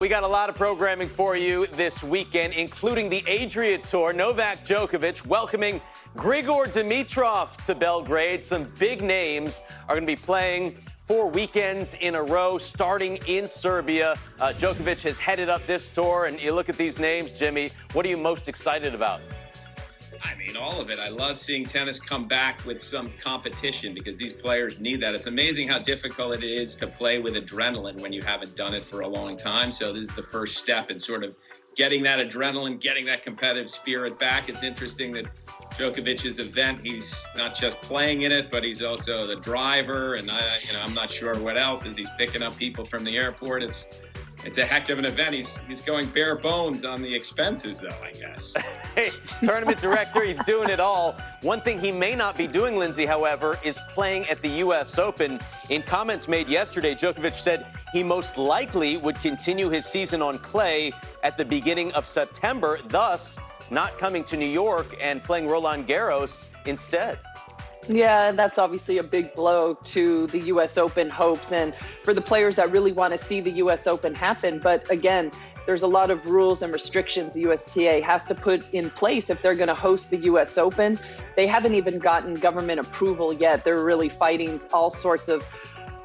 We got a lot of programming for you this weekend, including the Adria Tour. Novak Djokovic welcoming Grigor Dimitrov to Belgrade. Some big names are going to be playing 4 weekends in a row, starting in Serbia. Djokovic has headed up this tour, and you look at these names, Jimmy, what are you most excited about? I mean, all of it. I love seeing tennis come back with some competition because these players need that. It's amazing how difficult it is to play with adrenaline when you haven't done it for a long time. So this is the first step in sort of getting that adrenaline, getting that competitive spirit back. It's interesting that Djokovic's event, he's not just playing in it, but he's also the driver. And I'm not sure what else is. He's picking up people from the airport. It's a heck of an event. He's going bare bones on the expenses, though, I guess. Hey, tournament director, he's doing it all. One thing he may not be doing, Lindsay, however, is playing at the U.S. Open. In comments made yesterday, Djokovic said he most likely would continue his season on clay at the beginning of September, thus not coming to New York and playing Roland Garros instead. Yeah, that's obviously a big blow to the U.S. Open hopes and for the players that really want to see the U.S. Open happen. But again, there's a lot of rules and restrictions the USTA has to put in place if they're going to host the U.S. Open. They haven't even gotten government approval yet. They're really fighting all sorts of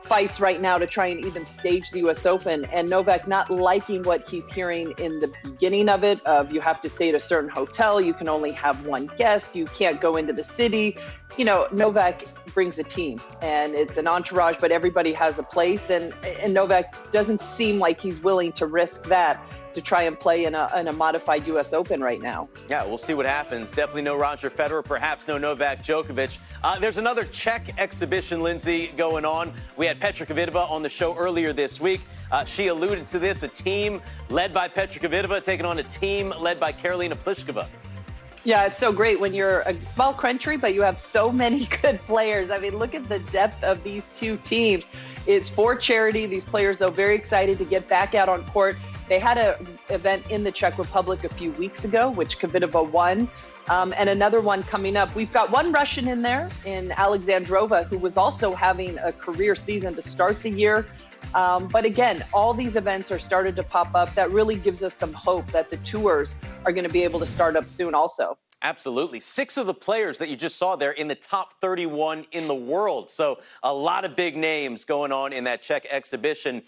fights right now to try and even stage the U.S. Open, and Novak not liking what he's hearing in the beginning of it, of you have to stay at a certain hotel, you can only have one guest, you can't go into the city. You know, Novak brings a team, and it's an entourage, but everybody has a place, and Novak doesn't seem like he's willing to risk that to try and play in a modified U.S. Open right now. Yeah, we'll see what happens. Definitely no Roger Federer, perhaps no Novak Djokovic. There's another Czech exhibition, Lindsay, going on. We had Petra Kvitova on the show earlier this week. She alluded to this, a team led by Petra Kvitova taking on a team led by Karolina Pliskova. Yeah, it's so great when you're a small country, but you have so many good players. I mean, look at the depth of these two teams. It's for charity. These players, though, very excited to get back out on court. They had an event in the Czech Republic a few weeks ago, which Kvitova won, and another one coming up. We've got one Russian in there, in Alexandrova, who was also having a career season to start the year. But again, all these events are started to pop up. That really gives us some hope that the tours are going to be able to start up soon also. Absolutely. 6 of the players that you just saw there in the top 31 in the world. So a lot of big names going on in that Czech exhibition.